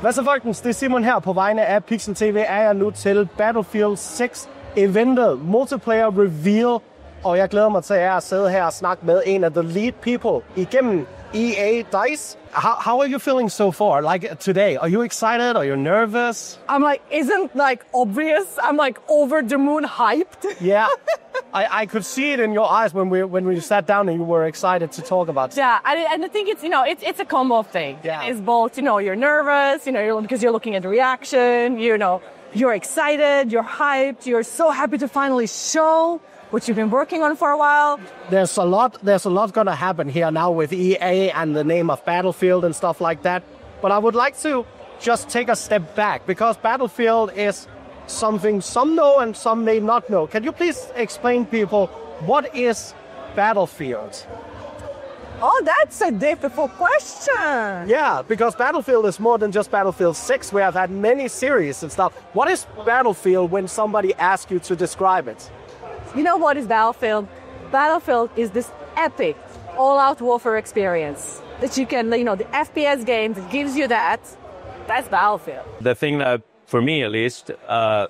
Hvad så folkens, det er Simon her. På vegne af Pixel.tv er jeg nu til Battlefield 6 eventet, multiplayer reveal. Og jeg glæder mig til at sidde her og snakke med en af the lead people igennem EA DICE. How are you feeling so far, like today? Are you excited? Are you nervous? I'm like, isn't like obvious? I'm like over the moon hyped. Yeah, I could see it in your eyes when we sat down and you were excited to talk about it. Yeah, and I think it's a combo of things. Yeah. It's both, you're nervous, because you're looking at the reaction, you're excited, you're hyped, you're so happy to finally show what you've been working on for a while. There's a lot gonna happen here now with EA and the name of Battlefield and stuff like that. But I would like to just take a step back because Battlefield is something some know and some may not know. Can you please explain people what is Battlefield? Oh, that's a difficult question. Yeah, because Battlefield is more than just Battlefield 6. We have had many series and stuff. What is Battlefield when somebody asks you to describe it? You know what is Battlefield? Battlefield is this epic, all-out warfare experience that you can, the FPS game that gives you that. That's Battlefield. The thing that, for me at least,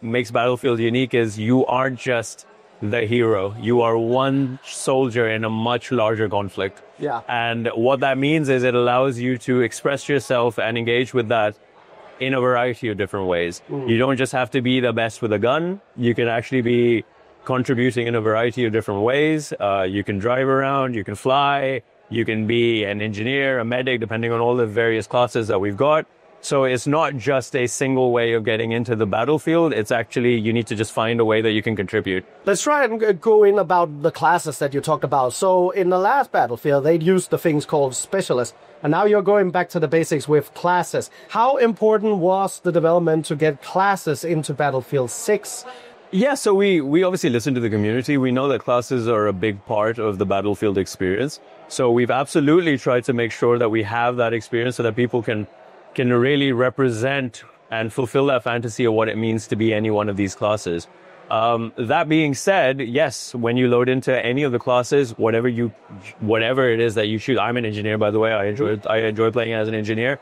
makes Battlefield unique is you aren't just the hero. You are one soldier in a much larger conflict. Yeah. And what that means is it allows you to express yourself and engage with that in a variety of different ways. You don't just have to be the best with a gun. You can actually be contributing in a variety of different ways. You can drive around, you can fly, you can be an engineer, a medic, depending on all the various classes that we've got. So it's not just a single way of getting into the battlefield. It's actually, you need to just find a way that you can contribute. Let's try and go in about the classes that you talked about. So in the last Battlefield, they'd used the things called specialists. And now you're going back to the basics with classes. How important was the development to get classes into Battlefield 6? Yeah, so we obviously listen to the community. We know that classes are a big part of the Battlefield experience. So we've absolutely tried to make sure that we have that experience so that people can really represent and fulfill that fantasy of what it means to be any one of these classes. That being said, yes, when you load into any of the classes, whatever it is that you choose, I'm an engineer, by the way. I enjoy playing as an engineer.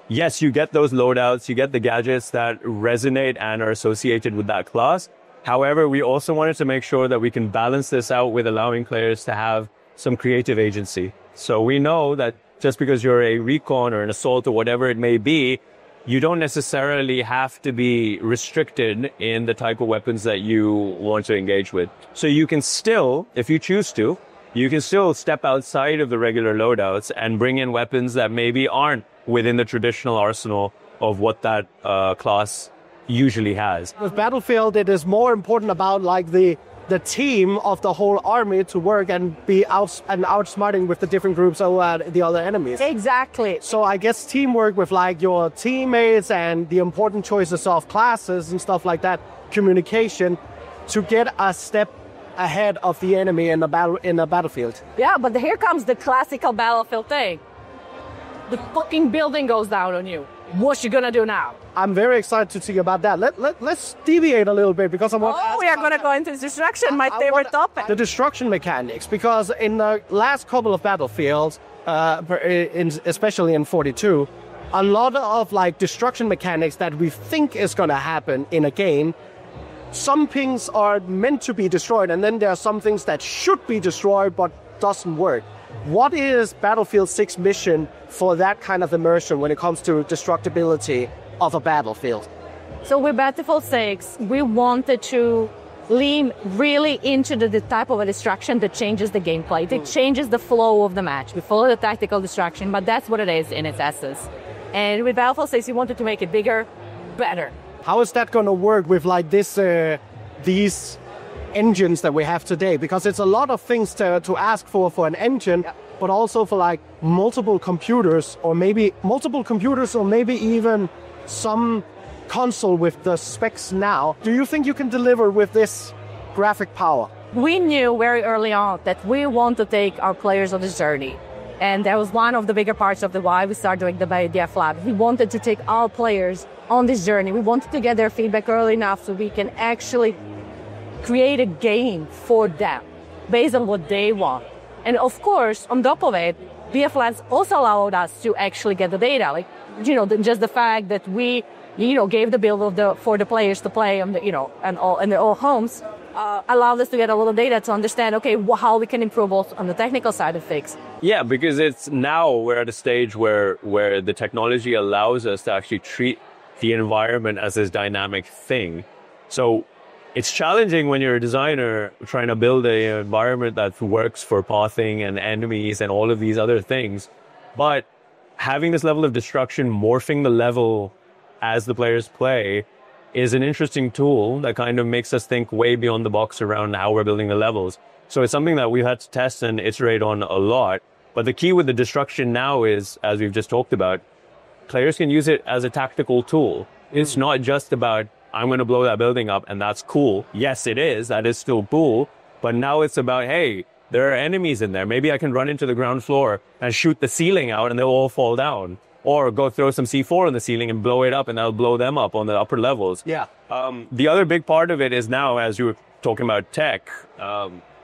Yes, you get those loadouts, you get the gadgets that resonate and are associated with that class. However, we also wanted to make sure that we can balance this out with allowing players to have some creative agency. So we know that just because you're a recon or an assault or whatever it may be, you don't necessarily have to be restricted in the type of weapons that you want to engage with. So you can still, if you choose to, you can still step outside of the regular loadouts and bring in weapons that maybe aren't within the traditional arsenal of what that class usually has. With Battlefield, it is more important about like the team of the whole army to work and be outsmarting with the different groups over the other enemies. Exactly. So I guess teamwork with like your teammates and the important choices of classes and stuff like that, communication, to get a step ahead of the enemy in the battlefield. Yeah, but here comes the classical Battlefield thing. The fucking building goes down on you. What you gonna do now? I'm very excited to see about that. Let's deviate a little bit because I want to we are gonna go into destruction, my favorite topic. The destruction mechanics, because in the last couple of Battlefields, especially in 42, a lot of like destruction mechanics that we think is gonna happen in a game. Some things are meant to be destroyed, and then there are some things that should be destroyed but doesn't work. What is Battlefield 6 mission for that kind of immersion when it comes to destructibility of a battlefield? So with Battlefield 6, we wanted to lean really into the type of a destruction that changes the gameplay. It changes the flow of the match. We follow the tactical destruction, but that's what it is in its essence. And with Battlefield 6, we wanted to make it bigger, better. How is that going to work with like these engines that we have today? Because it's a lot of things to ask for an engine, but also for like multiple computers or maybe even some console with the specs now. Do you think you can deliver with this graphic power? We knew very early on that we want to take our players on this journey. And that was one of the bigger parts of why we started doing the DF Lab. We wanted to take our players on this journey. We wanted to get their feedback early enough so we can actually create a game for them based on what they want. And of course, on top of it, DF Labs also allowed us to actually get the data. Like, just the fact that we, gave the build for the players to play on the, and all in their own homes, allowed us to get a little data to understand, okay, how we can improve both on the technical side of things. Yeah, because we're at a stage where the technology allows us to actually treat the environment as this dynamic thing. So it's challenging when you're a designer trying to build an environment that works for pathing and enemies and all of these other things. But having this level of destruction, morphing the level as the players play, is an interesting tool that kind of makes us think way beyond the box around how we're building the levels. So it's something that we've had to test and iterate on a lot. But the key with the destruction now is, as we've just talked about, players can use it as a tactical tool. It's not just about, I'm going to blow that building up and that's cool. Yes, it is. That is still cool. But now it's about, hey, there are enemies in there. Maybe I can run into the ground floor and shoot the ceiling out and they'll all fall down. Or go throw some C4 on the ceiling and blow it up and that'll blow them up on the upper levels. Yeah. The other big part of it is now, as you were talking about tech,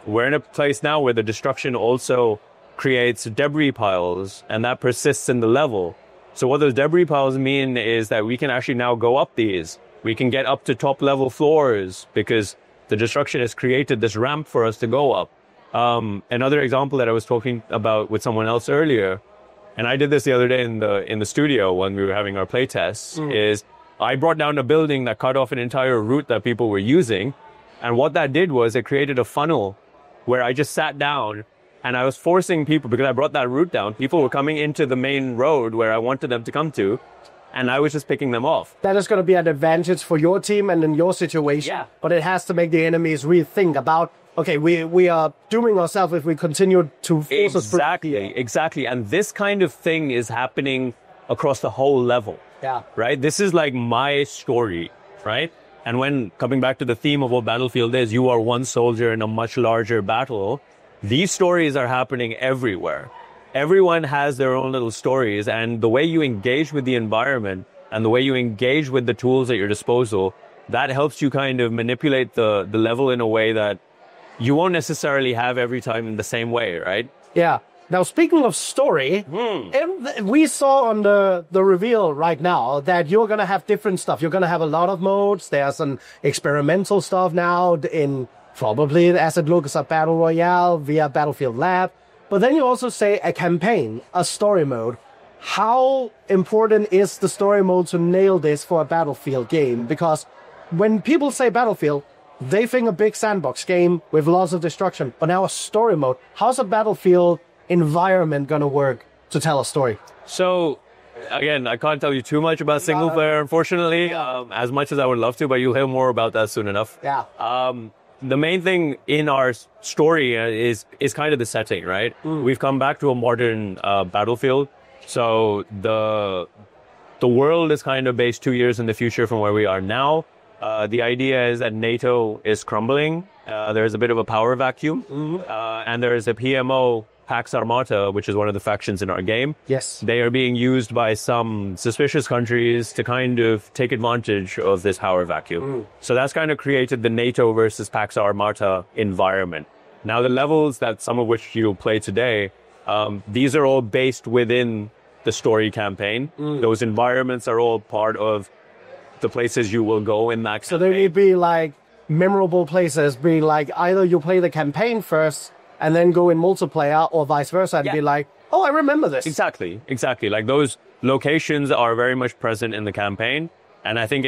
we're in a place now where the destruction also creates debris piles and that persists in the level. So what those debris piles mean is that we can actually now go up these. We can get up to top level floors because the destruction has created this ramp for us to go up. Another example that I was talking about with someone else earlier, and I did this the other day in the studio when we were having our play tests, is I brought down a building that cut off an entire route that people were using. And what that did was it created a funnel where I just sat down and I was forcing people, because I brought that route down, people were coming into the main road where I wanted them to come to, and I was just picking them off. That is going to be an advantage for your team and in your situation. Yeah. But it has to make the enemies rethink about, okay, we are dooming ourselves if we continue to force us. Exactly. And this kind of thing is happening across the whole level. Yeah. Right? This is like my story, right? And when coming back to the theme of what Battlefield is, you are one soldier in a much larger battle. These stories are happening everywhere. Everyone has their own little stories, and the way you engage with the environment and the way you engage with the tools at your disposal, that helps you kind of manipulate the level in a way that you won't necessarily have every time in the same way, right? Yeah. Now, speaking of story, we saw on the reveal right now that you're going to have different stuff. You're going to have a lot of modes. There's some experimental stuff now in probably, as it looks, a battle royale via Battlefield Lab. But then you also say a campaign, a story mode. How important is the story mode to nail this for a Battlefield game? Because when people say Battlefield, they think a big sandbox game with lots of destruction. But now a story mode. How's a Battlefield environment going to work to tell a story? So, again, I can't tell you too much about single player, unfortunately, as much as I would love to, but you'll hear more about that soon enough. Yeah. The main thing in our story is kind of the setting, right? We've come back to a modern Battlefield. So the world is kind of based 2 years in the future from where we are now. The idea is that NATO is crumbling. There's a bit of a power vacuum. And there is a PMO, Pax Armata, which is one of the factions in our game. Yes. They are being used by some suspicious countries to kind of take advantage of this power vacuum. So that's kind of created the NATO versus Pax Armata environment. Now, the levels that some of which you'll play today, these are all based within the story campaign. Those environments are all part of the places you will go in that campaign. So there may be like memorable places, be like either you play the campaign first and then go in multiplayer, or vice versa, and be like, oh, I remember this. Exactly. Like those locations are very much present in the campaign. And I think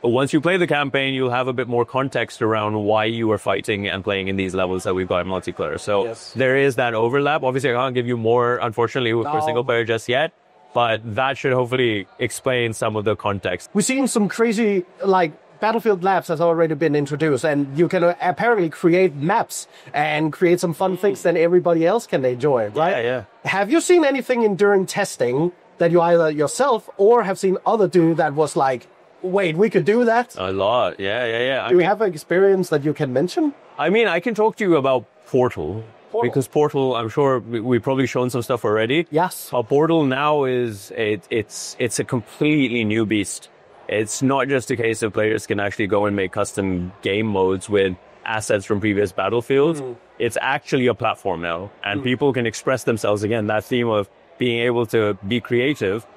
once you play the campaign, you'll have a bit more context around why you are fighting and playing in these levels that we've got in multiplayer. So there is that overlap. Obviously, I can't give you more, unfortunately, for single player just yet. But that should hopefully explain some of the context. We've seen some crazy, like, Battlefield Labs has already been introduced, and you can apparently create maps and create some fun things that everybody else can enjoy, right? Yeah. Have you seen anything during testing that you either yourself or have seen other do that was like, wait, we could do that? A lot, yeah. Do we have an experience that you can mention? I mean, I can talk to you about Portal. Because Portal, I'm sure we've probably shown some stuff already. Yes. Portal now is, it's a completely new beast. It's not just a case of players can actually go and make custom game modes with assets from previous Battlefields. It's actually a platform now, and people can express themselves. Again, that theme of being able to be creative.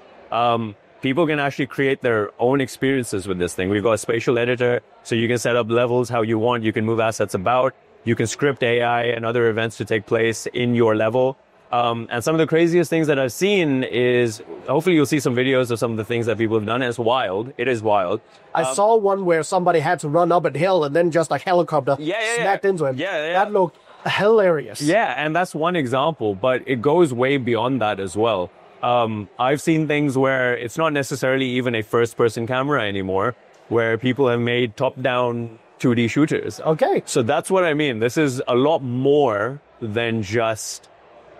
People can actually create their own experiences with this thing. We've got a spatial editor, so you can set up levels how you want. You can move assets about. You can script AI and other events to take place in your level. And some of the craziest things that I've seen is, hopefully you'll see some videos of some of the things that people have done. It's wild. It is wild. I saw one where somebody had to run up a hill and then just a helicopter smacked into him. That looked hilarious. Yeah, and that's one example, but it goes way beyond that as well. I've seen things where it's not necessarily even a first-person camera anymore, where people have made top-down 2D shooters. Okay. So that's what I mean. This is a lot more than just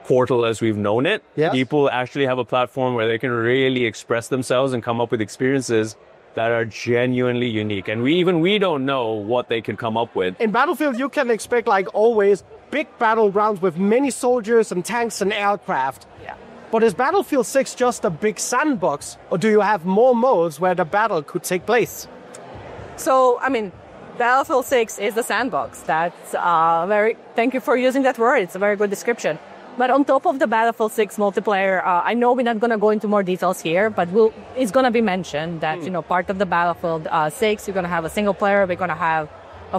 Portal as we've known it. Yeah. People actually have a platform where they can really express themselves and come up with experiences that are genuinely unique. And we don't know what they can come up with. In Battlefield, you can expect, like always, big battlegrounds with many soldiers and tanks and aircraft. Yeah. But is Battlefield 6 just a big sandbox, or do you have more modes where the battle could take place? So, I mean, Battlefield 6 is the sandbox. That's thank you for using that word. It's a very good description. But on top of the Battlefield 6 multiplayer, I know we're not going to go into more details here, but it's going to be mentioned that, part of the Battlefield 6, you're going to have a single player. We're going to have,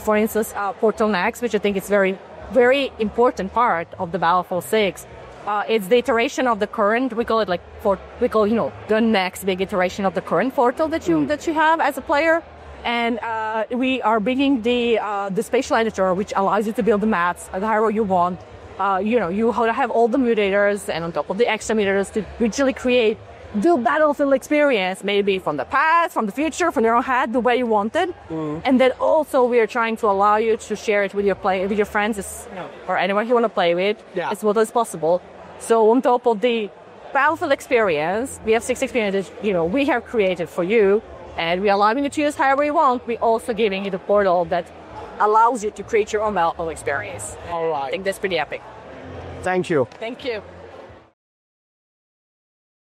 for instance, Portal Next, which I think is very, very important part of the Battlefield 6. It's the iteration of the current, we call it the next big iteration of the current Portal that you have as a player. And we are bringing the spatial editor, which allows you to build the maps however you want. You have all the mutators and on top of the extra mutators to visually create the Battlefield experience, maybe from the past, from the future, from your own head, the way you want it. And then also we are trying to allow you to share it with your friends, or anyone you want to play with, as well as possible. So on top of the Battlefield experience, we have 6 experiences, we have created for you, and we are allowing you to use however you want. We're also giving you the portal that allows you to create your own Battlefield experience. All right. I think that's pretty epic. Thank you. Thank you.